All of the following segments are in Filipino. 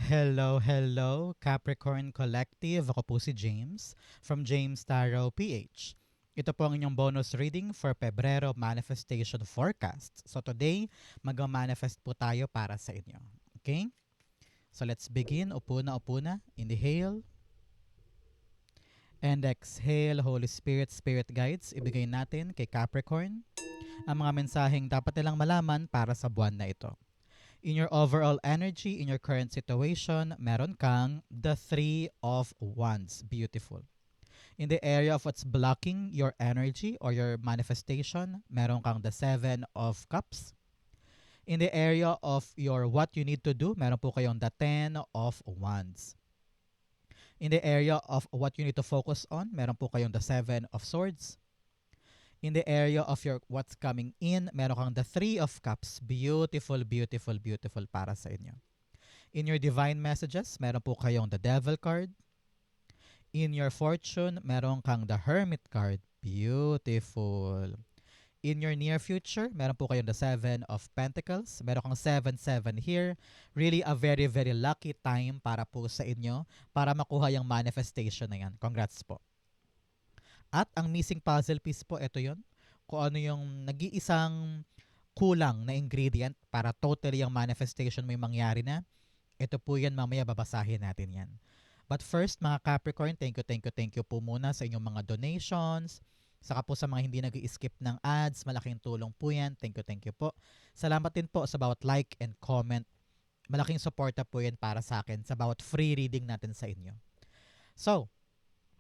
Hello, hello, Capricorn Collective. Ako po si James from James Tarot PH. Ito po ang inyong bonus reading for Pebrero Manifestation Forecast. So today, mag-manifest po tayo para sa inyo. Okay? So let's begin. Upo na. Inhale and exhale. Holy Spirit, Spirit Guides, ibigay natin kay Capricorn ang mga mensaheng dapat nilang malaman para sa buwan na ito. In your overall energy, in your current situation, meron kang the Three of Wands. Beautiful. In the area of what's blocking your energy or your manifestation, meron kang the Seven of Cups. In the area of your what you need to do, meron po kayong the Ten of Wands. In the area of what you need to focus on, meron po kayong the Seven of Swords. In the area of your what's coming in, meron kang the Three of Cups. Beautiful, beautiful, beautiful para sa inyo. In your divine messages, meron po kayong the Devil card. In your fortune, meron kang the Hermit card. Beautiful. In your near future, meron po kayong the Seven of Pentacles. Meron kang 7-7 here. Really a very, very lucky time para po sa inyo para makuha yung manifestation na yan. Congrats po. At ang missing puzzle piece po, ito yon. Kung ano yung nag-iisang kulang na ingredient para totally yung manifestation mo yung mangyari na. Ito po yan, mamaya babasahin natin yan. But first, mga Capricorn, thank you po muna sa inyong mga donations. Saka po sa mga hindi nag-skip ng ads, malaking tulong po yan. Thank you po. Salamat din po sa bawat like and comment. Malaking suporta po yan para sa akin sa bawat free reading natin sa inyo. So,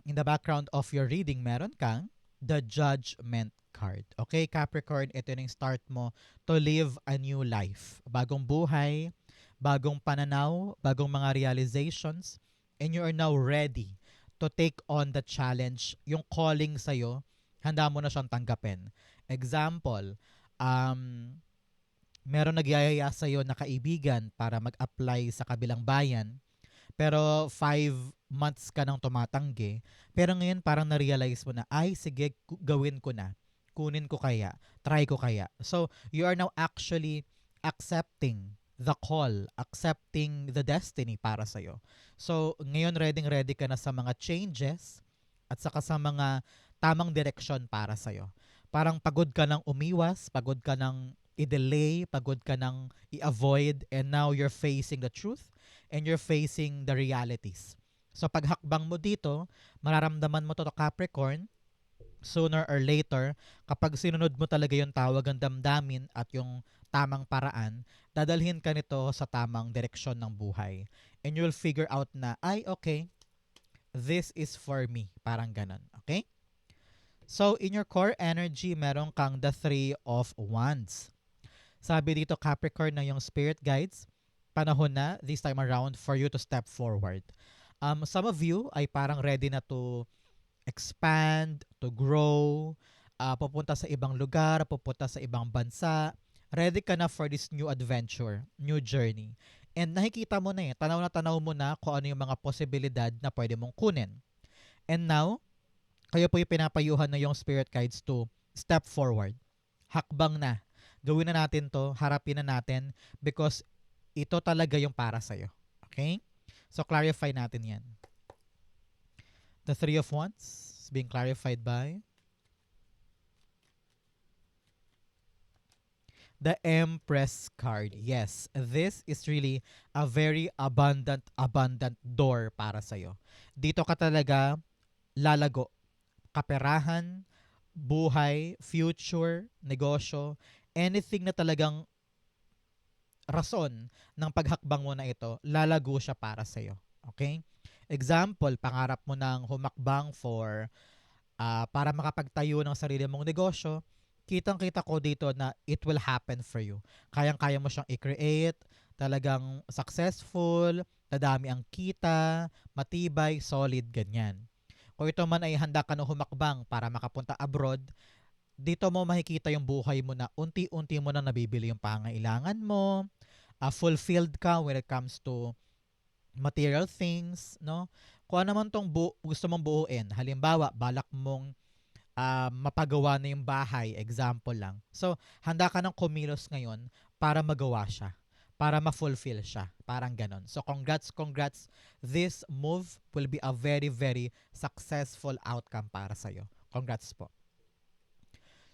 in the background of your reading, meron kang the Judgment card. Okay, Capricorn, ito yung start mo to live a new life. Bagong buhay, bagong pananaw, bagong mga realizations, and you are now ready to take on the challenge, yung calling sa'yo, handa mo na siyang tanggapin. Example, meron nagyayaya sa'yo na kaibigan para mag-apply sa kabilang bayan, pero 5 months ka nang tumatanggi, pero ngayon parang na-realize mo na, ay sige, gawin ko na. Kunin ko kaya, try ko kaya. So, you are now actually accepting the call, accepting the destiny para sa'yo. So, ngayon ready ka na sa mga changes at saka sa mga tamang direksyon para sa'yo. Parang pagod ka nang umiwas, pagod ka nang i-delay, pagod ka nang i-avoid, and now you're facing the truth and you're facing the realities. So paghakbang mo dito, mararamdaman mo to Capricorn, sooner or later, kapag sinunod mo talaga yung tawag ng damdamin at yung tamang paraan, dadalhin ka nito sa tamang direksyon ng buhay. And you'll figure out na, ay okay, this is for me. Parang ganon. Okay? So, in your core energy, meron kang the Three of Wands. Sabi dito, Capricorn, na yung spirit guides, panahon na this time around for you to step forward. Some of you ay parang ready na to expand, to grow, pupunta sa ibang lugar, pupunta sa ibang bansa. Ready ka na for this new adventure, new journey. And nakikita mo na tanaw mo na kung ano yung mga posibilidad na pwede mong kunin. And now, kayo po yung pinapayuhan na yung spirit guides to step forward. Hakbang na. Gawin na natin to, harapin na natin because ito talaga yung para sa'yo. Okay? So, clarify natin yan. The Three of Wands is being clarified by the Empress card. Yes, this is really a very abundant door para sa'yo. Dito ka talaga lalago. Kaperahan, buhay, future, negosyo, anything na talagang rason ng paghakbang mo na ito, lalago siya para sa'yo. Okay? Example, pangarap mo ng humakbang for para makapagtayo ng sarili mong negosyo, kitang-kita ko dito na it will happen for you. Kayang-kaya mo siyang i-create, talagang successful, dadami ang kita, matibay, solid, ganyan. Kung ito man ay handa ka na humakbang para makapunta abroad, dito mo makikita yung buhay mo na unti-unti mo na nabibili yung pangailangan mo, fulfilled ka when it comes to material things, no? Kung ano man tong gusto mong buuin, halimbawa, balak mong mapagawa na yung bahay, example lang. So, handa ka ng kumilos ngayon para magawa siya. para ma-fulfill siya. Parang ganon. So congrats. This move will be a very, very successful outcome para sa'yo. Congrats po.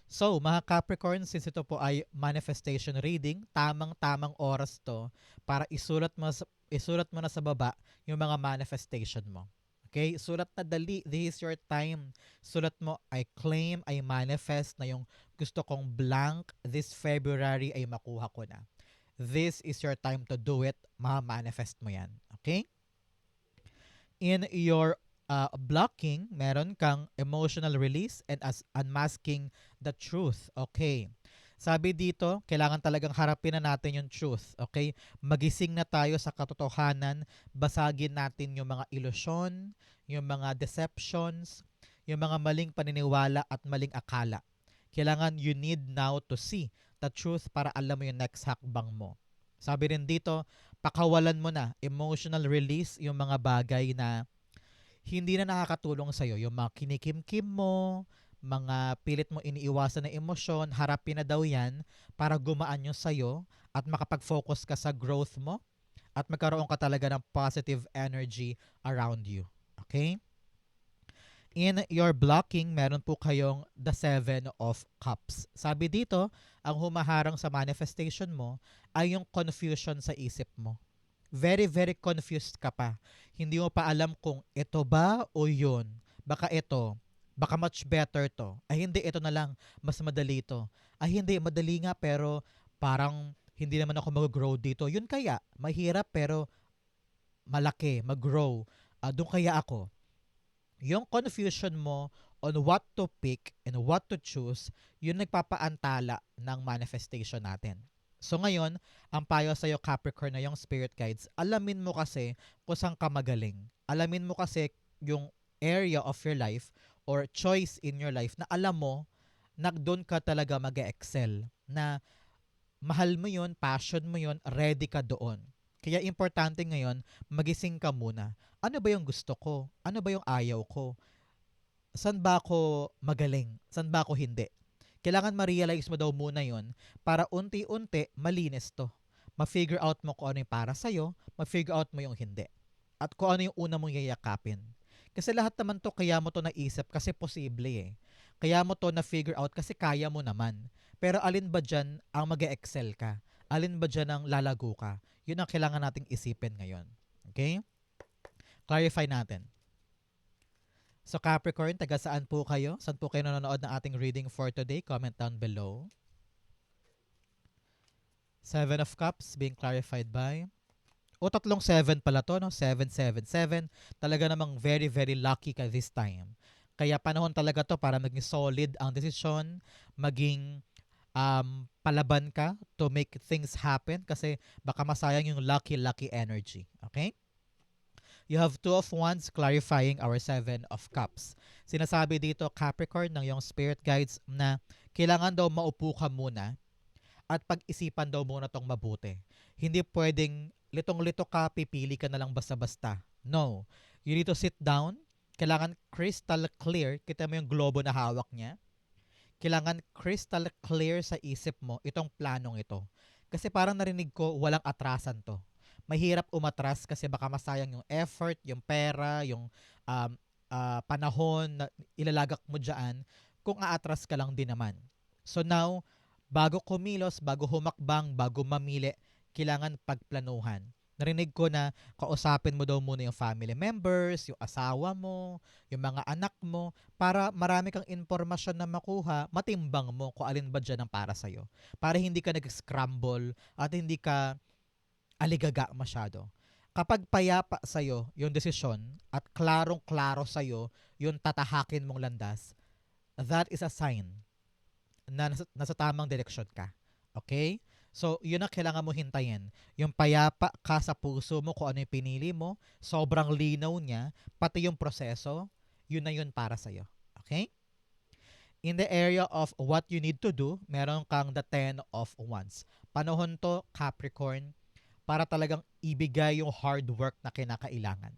So, mga Capricorn, since ito po ay manifestation reading, tamang-tamang oras to para isulat mo na sa baba yung mga manifestation mo. Okay? Sulat na dali. This is your time. Sulat mo, I claim, I manifest na yung gusto kong blank this February ay makuha ko na. This is your time to do it. Ma-manifest mo yan. Okay? In your blocking, meron kang emotional release and as unmasking the truth. Okay. Sabi dito, kailangan talagang harapin na natin yung truth. Okay? Magising na tayo sa katotohanan. Basagin natin yung mga ilusyon, yung mga deceptions, yung mga maling paniniwala at maling akala. Kailangan you need now to see the truth para alam mo yung next hakbang mo. Sabi rin dito, pakawalan mo na, emotional release, yung mga bagay na hindi na nakakatulong sa'yo. Yung mga kinikimkim mo, mga pilit mo iniiwasan na emosyon, harapin na daw yan para gumaan yung sa'yo at makapag-focus ka sa growth mo at magkaroon ka talaga ng positive energy around you. Okay? In your blocking, meron po kayong the 7 of Cups. Sabi dito, ang humaharang sa manifestation mo ay yung confusion sa isip mo. Very, very confused ka pa. Hindi mo pa alam kung ito ba o yun. Baka ito. Baka much better to. Ay hindi, ito na lang. Mas madali to. Ay hindi, madali nga pero parang hindi naman ako mag-grow dito. Yun kaya, mahirap pero malaki, mag-grow. Doon kaya ako. Yung confusion mo on what to pick and what to choose, yun nagpapaantala ng manifestation natin. So ngayon, ang payo sa'yo Capricorn na yung spirit guides, alamin mo kasi kung saan ka magaling. Alamin mo kasi yung area of your life or choice in your life na alam mo na doon ka talaga mag-excel. Na mahal mo yun, passion mo yun, ready ka doon. Kaya importante ngayon, magising ka muna. Ano ba yung gusto ko? Ano ba yung ayaw ko? San ba ako magaling? San ba ako hindi? Kailangan ma-realize mo daw muna yon para unti-unti malinis to. Ma-figure out mo kung ano yung para sa'yo, ma-figure out mo yung hindi. At kung ano yung una mong yayakapin. Kasi lahat naman to, kaya mo to naisip kasi posible eh. Kaya mo to na-figure out kasi kaya mo naman. Pero alin ba dyan ang mag-excel ka? Alin ba dyan ang lalago ka? Yun ang kailangan nating isipin ngayon. Okay? Clarify natin. So Capricorn, taga saan po kayo? Saan po kayo nanonood ng ating reading for today? Comment down below. 7 of Cups being clarified by... O tatlong 7 pala to, no? 777. Talaga namang very, very lucky ka this time. Kaya panahon talaga to para maging solid ang desisyon, maging palaban ka to make things happen kasi baka masayang yung lucky energy. Okay? You have 2 of Wands clarifying our 7 of Cups. Sinasabi dito, Capricorn, ng yung spirit guides na kailangan daw maupo ka muna at pag-isipan daw muna tong mabuti. Hindi pwedeng litong-lito ka, pipili ka na lang basta-basta. No. You need to sit down. Kailangan crystal clear. Kita mo yung globo na hawak niya. Kailangan crystal clear sa isip mo itong planong ito. Kasi parang narinig ko, walang atrasan to. Mahirap umatras kasi baka masayang yung effort, yung pera, yung panahon na ilalagak mo dyan kung aatras ka lang din naman. So now, bago kumilos, bago humakbang, bago mamili, kailangan pagplanuhan. Narinig ko na kausapin mo daw muna yung family members, yung asawa mo, yung mga anak mo, para marami kang informasyon na makuha, matimbang mo kung alin ba dyan ang para sa'yo. Para hindi ka nag-scramble at hindi ka aligaga masyado. Kapag payapa sa'yo yung desisyon at klarong-klaro sa'yo yung tatahakin mong landas, that is a sign na nasa tamang direksyon ka. Okay? So, yun ang kailangan mo hintayin. Yung payapa ka sa puso mo kung ano yung pinili mo, sobrang linaw niya, pati yung proseso, yun na yun para sa'yo. Okay? In the area of what you need to do, meron kang the 10 of Wands. Panahon to, Capricorn, para talagang ibigay yung hard work na kinakailangan.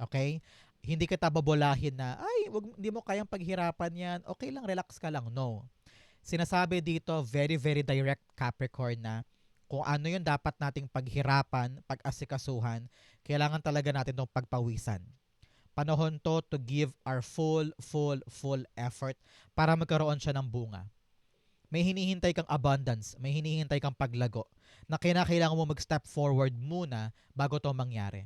Okay? Hindi kita babolahin na, ay, hindi mo kayang paghirapan yan. Okay lang, relax ka lang. No. Sinasabi dito, very, very direct Capricorn na kung ano yung dapat nating paghirapan, pag-asikasuhan, kailangan talaga natin itong pagpawisan. Panahon to give our full effort para magkaroon siya ng bunga. May hinihintay kang abundance, may hinihintay kang paglago na kinakailangan mo mag-step forward muna bago to mangyari.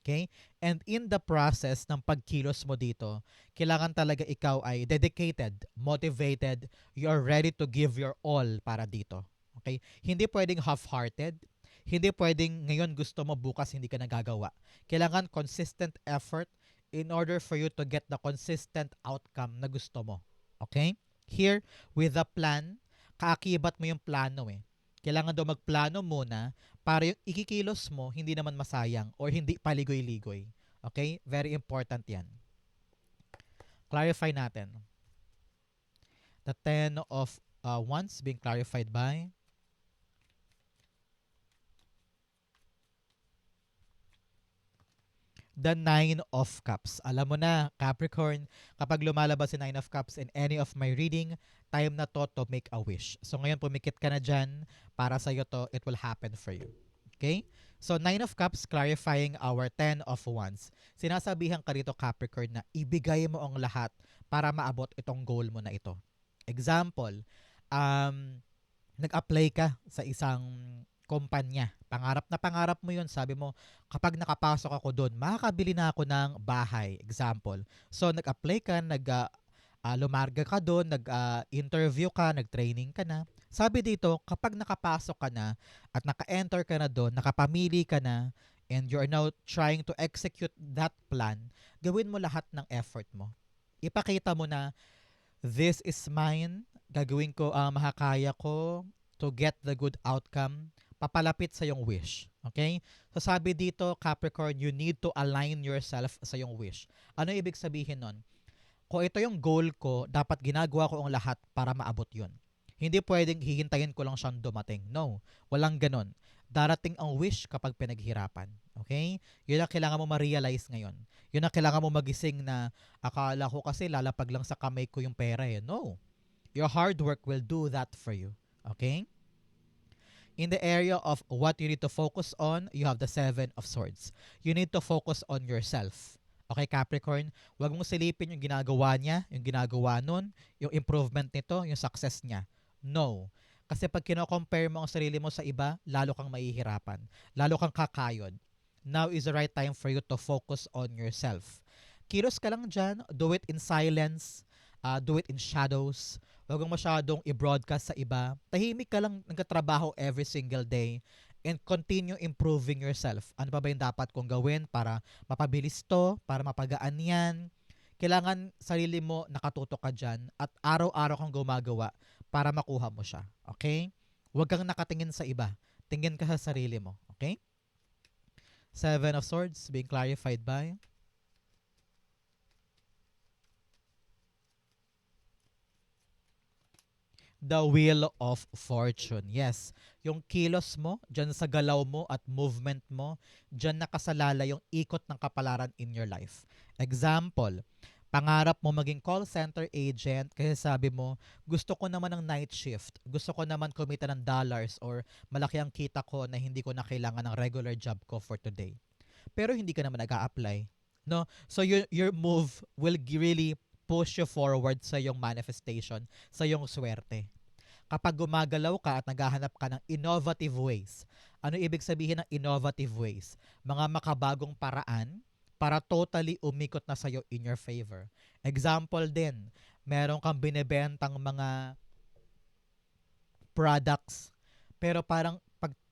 Okay? And in the process ng pagkilos mo dito, kailangan talaga ikaw ay dedicated, motivated, you are ready to give your all para dito. Okay? Hindi pwedeng half-hearted, hindi pwedeng ngayon gusto mo, bukas hindi ka nagagawa. Kailangan consistent effort in order for you to get the consistent outcome na gusto mo. Okay? Here, with the plan, kaakibat mo yung plano eh. Kailangan daw magplano muna para yung ikikilos mo hindi naman masayang or hindi paligoy-ligoy. Okay? Very important yan. Clarify natin. The 10 of Wands being clarified by the 9 of Cups. Alam mo na, Capricorn, kapag lumalabas si 9 of Cups in any of my reading, time na to make a wish. So ngayon, pumikit ka na dyan. Para sa'yo to, it will happen for you. Okay? So 9 of Cups clarifying our 10 of Wands. Sinasabihan ka dito, Capricorn, na ibigay mo ang lahat para maabot itong goal mo na ito. Example, nag-apply ka sa isang kumpanya. Pangarap mo yun. Sabi mo, kapag nakapasok ako doon, makakabili na ako ng bahay. Example. So, nag-apply ka, lumarga ka doon, nag-interview ka, nag-training ka na. Sabi dito, kapag nakapasok ka na at naka-enter ka na doon, nakapamili ka na, and you're now trying to execute that plan, gawin mo lahat ng effort mo. Ipakita mo na, this is mine, gagawin ko ang makakaya ko to get the good outcome, papalapit sa yung wish. Okay? So sabi dito, Capricorn, you need to align yourself sa yung wish. Ano ibig sabihin nun? Kung ito yung goal ko, dapat ginagawa ko ang lahat para maabot yun. Hindi pwedeng hihintayin ko lang siyang dumating. No, walang ganon. Darating ang wish kapag pinaghirapan. Okay? Yun ang kailangan mo ma-realize ngayon. Yun ang kailangan mo magising na akala ko kasi lalapag lang sa kamay ko yung pera eh. No. Your hard work will do that for you. Okay? In the area of what you need to focus on, you have the 7 of Swords. You need to focus on yourself. Okay, Capricorn? Huwag mong silipin yung ginagawa niya, yung ginagawa nun, yung improvement nito, yung success niya. No. Kasi pag kino-compare mo ang sarili mo sa iba, lalo kang mahihirapan. Lalo kang kakayod. Now is the right time for you to focus on yourself. Kilos ka lang dyan, do it in silence, do it in shadows. Huwag mong masyadong i-broadcast sa iba. Tahimik ka lang nagkatrabaho every single day and continue improving yourself. Ano pa ba yung dapat kong gawin para mapabilis to, para mapagaan yan? Kailangan sarili mo nakatutok ka dyan at araw-araw kang gumagawa para makuha mo siya. Okay? Huwag kang nakatingin sa iba. Tingin ka sa sarili mo. Okay? 7 of Swords being clarified by the Wheel of Fortune. Yes, yung kilos mo, dyan sa galaw mo at movement mo, dyan nakasalala yung ikot ng kapalaran in your life. Example, pangarap mo maging call center agent kasi sabi mo, gusto ko naman ng night shift. Gusto ko naman kumita ng dollars or malaki ang kita ko na hindi ko na kailangan ng regular job ko for today. Pero hindi ka naman nag-a-apply. No? So your move will really push you forward sa yung manifestation, sa yung swerte. Kapag gumagalaw ka at naghahanap ka ng innovative ways, ano ibig sabihin ng innovative ways? Mga makabagong paraan para totally umikot na sa'yo in your favor. Example din, meron kang binebentang mga products, pero parang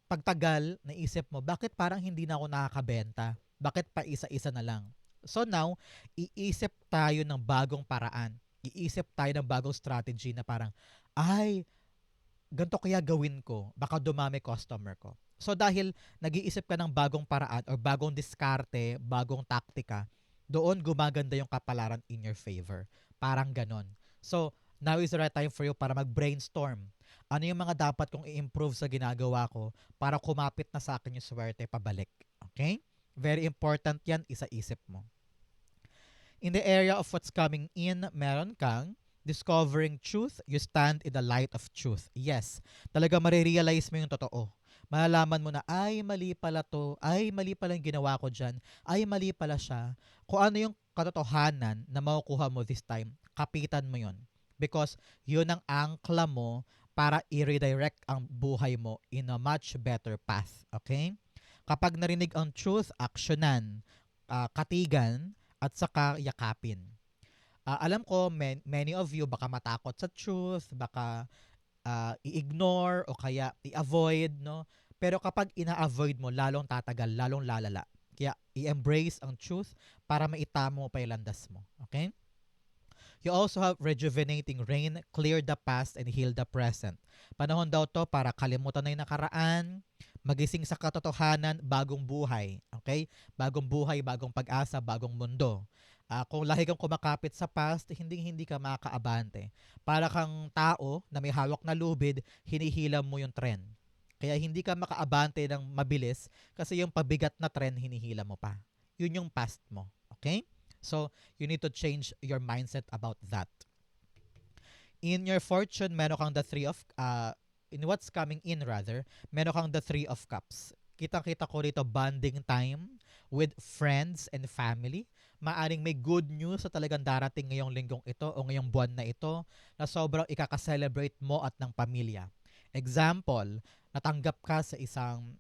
pagtagal, naisip mo, bakit parang hindi na ako nakakabenta? Bakit pa isa-isa na lang? So now, iisip tayo ng bagong paraan. Iisip tayo ng bagong strategy na parang, ay, ganito kaya gawin ko, baka dumami customer ko. So dahil nag-iisip ka ng bagong paraan or bagong diskarte, bagong taktika, doon gumaganda yung kapalaran in your favor. Parang ganon. So, now is the right time for you para mag-brainstorm. Ano yung mga dapat kong i-improve sa ginagawa ko para kumapit na sa akin yung swerte pabalik. Okay? Very important yan, isa-isip mo. In the area of what's coming in, meron kang Discovering truth, you stand in the light of truth. Yes, talaga marirealize mo yung totoo. Malalaman mo na, ay mali pala to, ay mali pala yung ginawa ko dyan, ay mali pala siya. Kung ano yung katotohanan na makukuha mo this time, kapitan mo yun. Because yun ang angkla mo para i-redirect ang buhay mo in a much better path. Okay? Kapag narinig ang truth, actionan, katigan, at saka yakapin. Alam ko, many of you baka matakot sa truth, baka i-ignore o kaya i-avoid, no? Pero kapag ina-avoid mo, lalong tatagal, lalong lalala. Kaya i-embrace ang truth para maitamo mo pa yung landas mo. Okay? You also have rejuvenating rain, clear the past and heal the present. Panahon daw to para kalimutan na yung nakaraan, magising sa katotohanan, bagong buhay. Okay? Bagong buhay, bagong pag-asa, bagong mundo. Kung lahi kang kumakapit sa past, hindi ka makakaabante. Para kang tao na may hawak na lubid, hinihilam mo yung trend. Kaya hindi ka makaabante ng mabilis kasi yung pabigat na trend hinihila mo pa. Yun yung past mo. Okay? So, you need to change your mindset about that. In your fortune, meron kang the in what's coming in rather, meron kang the 3 of Cups. Kitang-kita ko dito bonding time with friends and family. Maaring may good news sa talagang darating ngayong linggong ito o ngayong buwan na ito na sobrang ikaka-celebrate mo at ng pamilya. Example, natanggap ka sa isang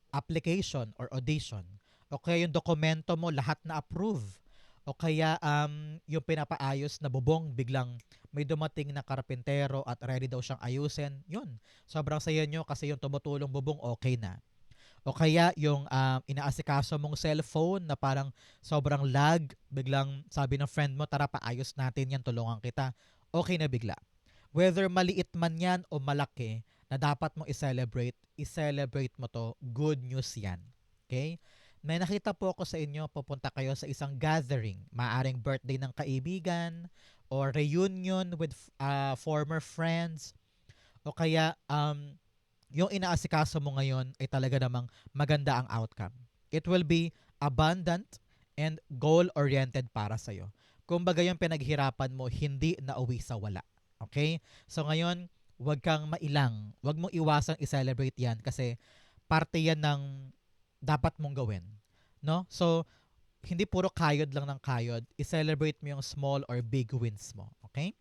application or audition. O kaya yung dokumento mo lahat na approve. O kaya yung pinapaayos na bubong biglang may dumating na karpentero at ready daw siyang ayusin. Yun, sobrang saya nyo kasi yung tumutulong bubong okay na. O kaya yung inaasikaso mong cellphone na parang sobrang lag, biglang sabi ng friend mo, tara paayos natin yan, tulungan kita. Okay na bigla. Whether maliit man yan o malaki na dapat mong i-celebrate mo to, good news yan. Okay? May nakita po ako sa inyo, pupunta kayo sa isang gathering, maaring birthday ng kaibigan, or reunion with former friends, o kaya yung inaasikaso mo ngayon ay talaga namang maganda ang outcome. It will be abundant and goal-oriented para sa'yo. Kumbaga yung pinaghirapan mo, hindi nauwi sa wala. Okay? So ngayon, wag kang mailang. Wag mong iwasang i-celebrate yan kasi parte yan ng dapat mong gawin. No? So, hindi puro kayod lang ng kayod. I-celebrate mo yung small or big wins mo. Okay?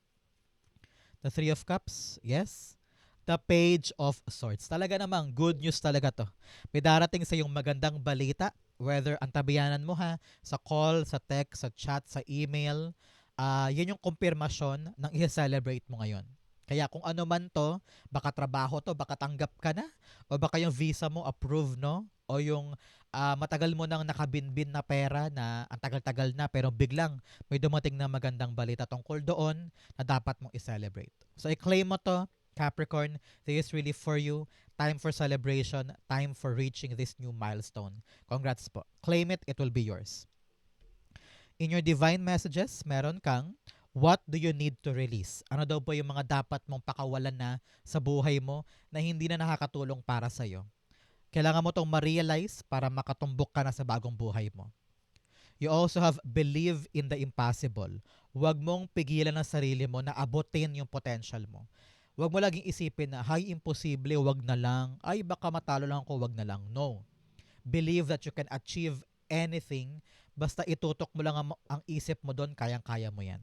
The 3 of Cups, yes. The Page of Swords. Talaga namang good news talaga to. May darating sa yung magandang balita, whether antabayanan mo ha, sa call, sa text, sa chat, sa email, yan yung kumpirmasyon ng i-celebrate mo ngayon. Kaya kung ano man to, baka trabaho to, baka tanggap ka na, o baka yung visa mo approve, no? O yung matagal mo nang nakabinbin na pera na ang tagal-tagal na pero biglang may dumating na magandang balita tungkol doon na dapat mong i-celebrate. So i-claim mo to, Capricorn, this is really for you. Time for celebration, time for reaching this new milestone. Congrats po. Claim it, it will be yours. In your divine messages, meron kang what do you need to release? Ano daw po yung mga dapat mong pakawalan na sa buhay mo na hindi na nakakatulong para sa'yo? Kailangan mo itong ma-realize para makatumbok ka na sa bagong buhay mo. You also have believe in the impossible. Huwag mong pigilan ang sarili mo na abutin yung potential mo. Huwag mo laging isipin na, hay, imposible, wag na lang. Ay, baka matalo lang ako, wag na lang. No. Believe that you can achieve anything basta itutok mo lang ang isip mo doon, kayang-kaya mo yan.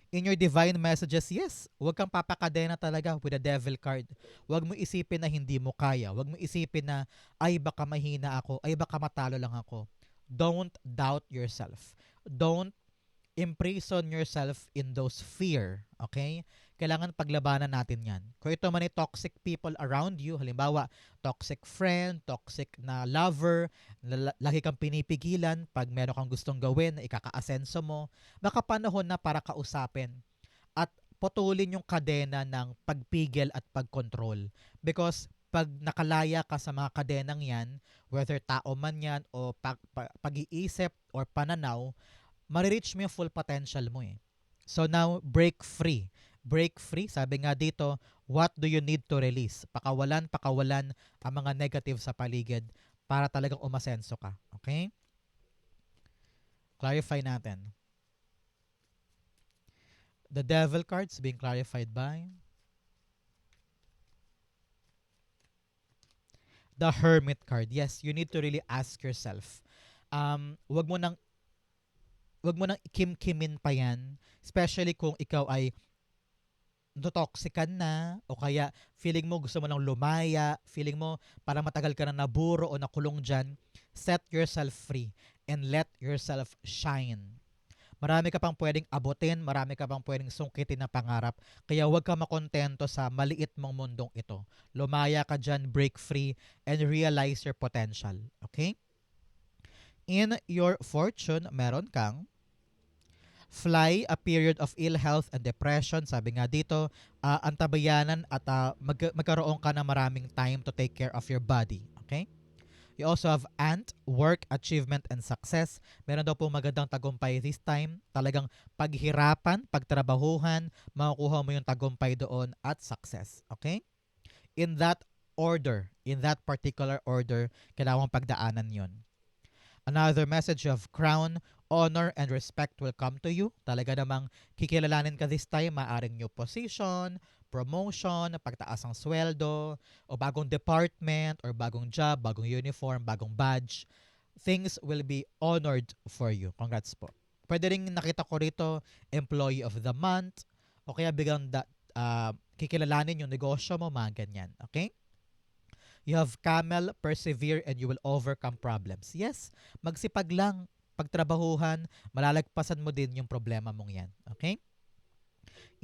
In your divine messages, yes, huwag kang papakadena talaga with a devil card. Huwag mo isipin na hindi mo kaya. Huwag mo isipin na, ay baka mahina ako, ay baka matalo lang ako. Don't doubt yourself. Don't imprison yourself in those fear. Okay? Kailangan paglabanan natin yan. Kung ito man ay toxic people around you, halimbawa, toxic friend, toxic na lover, lagi kang pinipigilan pag meron kang gustong gawin na ikaka-asenso mo, baka panahon na para kausapin at putulin yung kadena ng pagpigil at pagkontrol. Because pag nakalaya ka sa mga kadenang yan, whether tao man yan o pag-iisip or pananaw, marireach mo yung full potential mo eh. So now, break free. Break free, sabi nga dito, what do you need to release? Pakawalan ang mga negative sa paligid para talagang umasenso ka. Okay? Clarify natin. The Devil cards being clarified by the Hermit card. Yes, you need to really ask yourself. Wag mo nang ikim-kimin pa yan, especially kung ikaw ay toxican na o kaya feeling mo gusto mo lang lumaya, feeling mo parang matagal ka na naburo o nakulong dyan, set yourself free and let yourself shine. Marami ka pang pwedeng abutin, marami ka pang pwedeng sungkitin na pangarap, kaya huwag ka makontento sa maliit mong mundong ito. Lumaya ka dyan, break free, and realize your potential. Okay? In your fortune, meron kang fly, a period of ill health and depression. Sabi nga dito, antabayanan at magkaroon ka ng maraming time to take care of your body. Okay? You also have ant, work, achievement, and success. Meron daw po magandang tagumpay this time. Talagang paghirapan, pagtrabahuhan, makukuha mo yung tagumpay doon at success. Okay? In that order, in that particular order, kailangan pagdaanan yon. Another message of crown, honor, and respect will come to you. Talaga namang kikilalanin ka this time, maaring new position, promotion, pagtaas ng sweldo, o bagong department, or bagong job, bagong uniform, bagong badge. Things will be honored for you. Congrats po. Pwede rin nakita ko rito, employee of the month, o kaya biglang kikilalanin yung negosyo mo, mga ganyan. Okay? You have camel, persevere, and you will overcome problems. Yes, magsipag lang, pagtrabahuhan, malalagpasan mo din yung problema mong yan. Okay?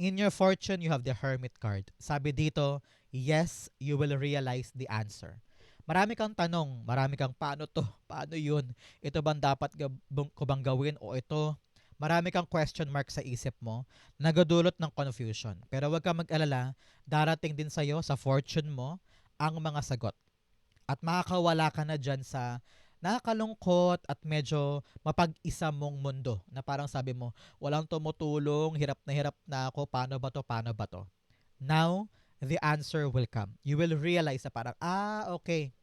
In your fortune, you have the Hermit card. Sabi dito, yes, you will realize the answer. Marami kang tanong, marami kang paano to, paano yun, ito bang dapat ko bang gawin o ito, marami kang question mark sa isip mo, nagadulot ng confusion. Pero huwag kang mag-alala, darating din sa'yo, sa fortune mo, ang mga sagot. At makakawala ka na dyan sa nakakalungkot at medyo mapag-isa mong mundo na parang sabi mo, walang tumutulong, hirap na ako, paano ba to, paano ba to? Now, the answer will come. You will realize na parang, okay,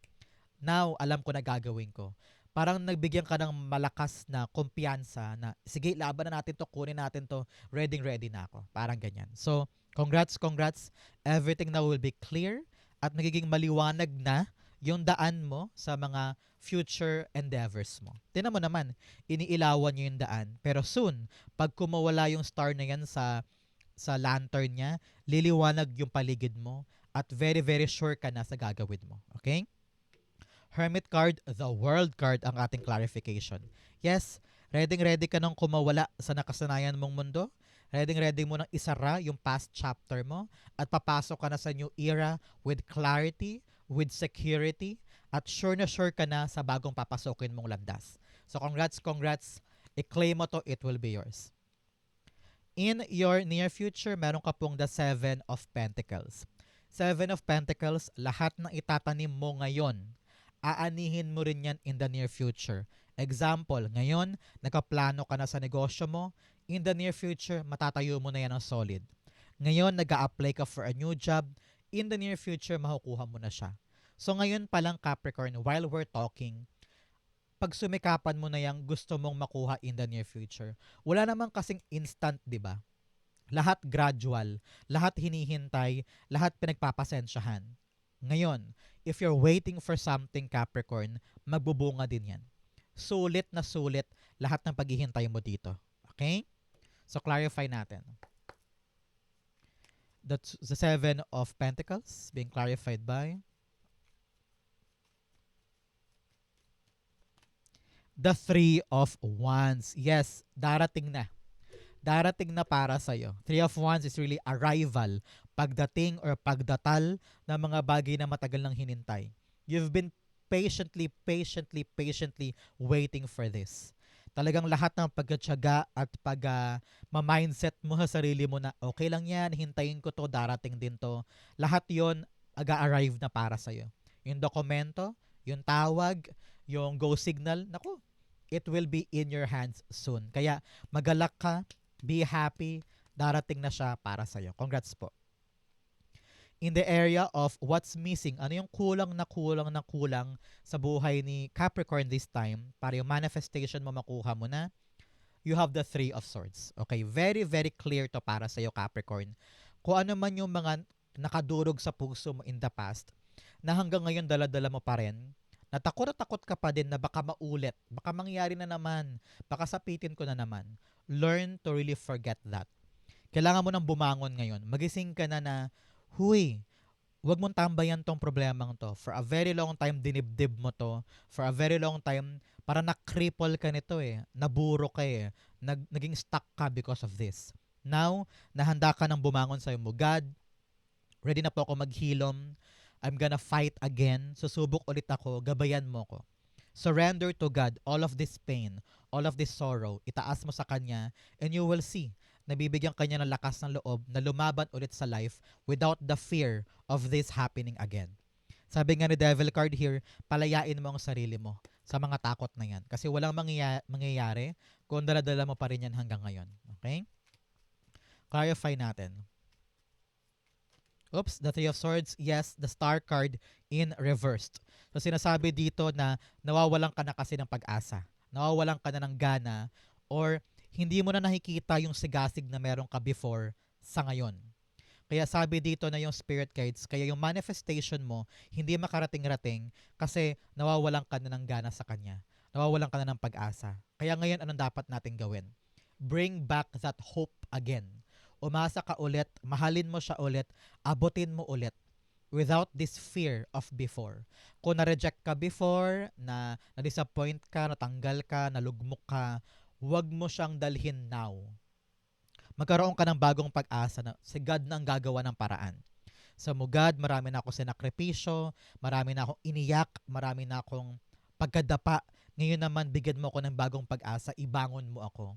now alam ko na gagawin ko. Parang nagbigyan ka ng malakas na kumpiyansa na, sige, laban na natin to, kunin natin to, ready na ako. Parang ganyan. So, congrats. Everything now will be clear at magiging maliwanag na yung daan mo sa mga future endeavors mo. Tingnan mo naman, iniilawan niyo yung daan. Pero soon, pag kumawala yung star na yan sa lantern niya, liliwanag yung paligid mo at very, very sure ka na sa gagawin mo. Okay? Hermit card, the world card ang ating clarification. Yes, ready ka nang kumawala sa nakasanayan mong mundo. Ready mo nang isara yung past chapter mo at papasok ka na sa new era with clarity, with security, at sure ka na sa bagong papasokin mong landas. So congrats. I-claim mo to, it will be yours. In your near future, meron ka pong the Seven of Pentacles. Seven of Pentacles, lahat ng itatanim mo ngayon, aanihin mo rin yan in the near future. Example, ngayon, nakaplano ka na sa negosyo mo, in the near future, matatayo mo na yan ng solid. Ngayon, nag-a-apply ka for a new job, in the near future, makukuha mo na siya. So ngayon pa lang Capricorn, while we're talking, pag sumikapan mo na yung gusto mong makuha in the near future, wala namang kasing instant, di ba? Lahat gradual, lahat hinihintay, lahat pinagpapasensyahan. Ngayon, if you're waiting for something Capricorn, magbubunga din yan. Sulit na sulit lahat ng paghihintay mo dito. Okay? So clarify natin. That's the Seven of Pentacles being clarified by the Three of Wands. Yes, darating na. Darating na para sa'yo. Three of Wands is really arrival, pagdating or pagdatal ng mga bagay na matagal nang hinintay. You've been patiently waiting for this. Talagang lahat ng pagkatsaga at ma-mindset mo sa sarili mo na okay lang yan, hintayin ko to, darating din to. Lahat yon aga-arrive na para sa'yo. Yung dokumento, yung tawag, yung go signal, naku, it will be in your hands soon. Kaya magalak ka, be happy, darating na siya para sa'yo. Congrats po. In the area of what's missing, ano yung kulang sa buhay ni Capricorn this time para yung manifestation mo makuha mo na? you have the Three of Swords. Okay, very, very clear to para sa'yo, Capricorn. Kung ano man yung mga nakadurog sa puso mo in the past, na hanggang ngayon dala-dala mo pa rin, na takot ka pa din na baka maulit, baka mangyari na naman, baka sapitin ko na naman. Learn to really forget that. Kailangan mo nang bumangon ngayon. Magising ka na, huy, wag mong tambayan tong problemang to. For a very long time, dinibdib mo to. For a very long time, para na-cripple ka nito eh. Naburo ka eh. Naging stuck ka because of this. Now, nahanda ka nang bumangon sa'yo mo. God, ready na po ako maghilom. I'm gonna fight again. Susubok ulit ako. Gabayan mo ko. Surrender to God all of this pain, all of this sorrow. Itaas mo sa Kanya and you will see nabibigyan kanya ng lakas ng loob na lumaban ulit sa life without the fear of this happening again. Sabi nga ni Devil card here, palayain mo ang sarili mo sa mga takot na yan. Kasi walang mangyayari kung dala-dala mo pa rin yan hanggang ngayon. Okay? Clarify natin. Oops, the Three of Swords. Yes, the Star card in reversed. So sinasabi dito na nawawalan ka na kasi ng pag-asa. Nawawalan ka na ng gana or hindi mo na nakikita yung sigasig na meron ka before sa ngayon. Kaya sabi dito na yung spirit guides, kaya yung manifestation mo, hindi makarating-rating kasi nawawalan ka na ng gana sa Kanya. Nawawalan ka na ng pag-asa. Kaya ngayon, anong dapat natin gawin? Bring back that hope again. Umasa ka ulit, mahalin mo siya ulit, abutin mo ulit without this fear of before. Kung na-reject ka before, na-disappoint ka, natanggal ka, nalugmok ka, huwag mo siyang dalhin now. Magkaroon ka ng bagong pag-asa na si God na ang gagawa ng paraan. Sa mo, God, marami na ako sinakripisyo, marami na akong iniyak, marami na akong pagkadapa. Ngayon naman, bigyan mo ako ng bagong pag-asa, ibangon mo ako,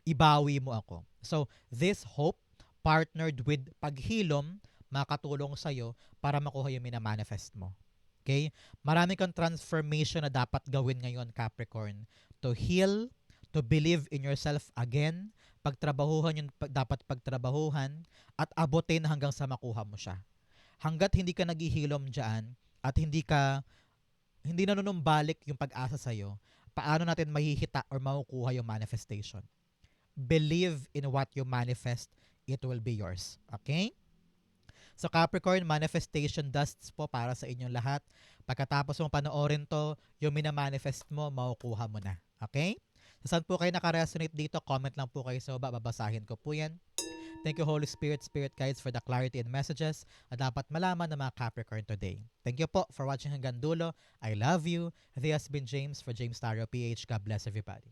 ibawi mo ako. So, this hope, partnered with paghilom, makatulong sa'yo para makuha yung minamanifest mo. Okay? Marami kang transformation na dapat gawin ngayon, Capricorn. To heal, to believe in yourself again, pagtrabahuhan yung dapat pagtrabahuhan, at abutin hanggang sa makuha mo siya. Hanggat hindi ka naghihilom dyan, at hindi nanunumbalik yung pag-asa sa'yo, paano natin mahihita or makukuha yung manifestation? Believe in what you manifest, it will be yours. Okay? So Capricorn, manifestation dusts po para sa inyong lahat. Pagkatapos mong panoorin to, yung minamanifest mo, makukuha mo na. Okay? So, saan po kayo nakaresonate dito? Comment lang po kayo sa baba. Babasahin ko po yan. Thank you, Holy Spirit, Spirit Guides, for the clarity and messages na dapat malaman ng mga Capricorn today. Thank you po for watching hanggang dulo. I love you. This has been James for James Tarot PH. God bless everybody.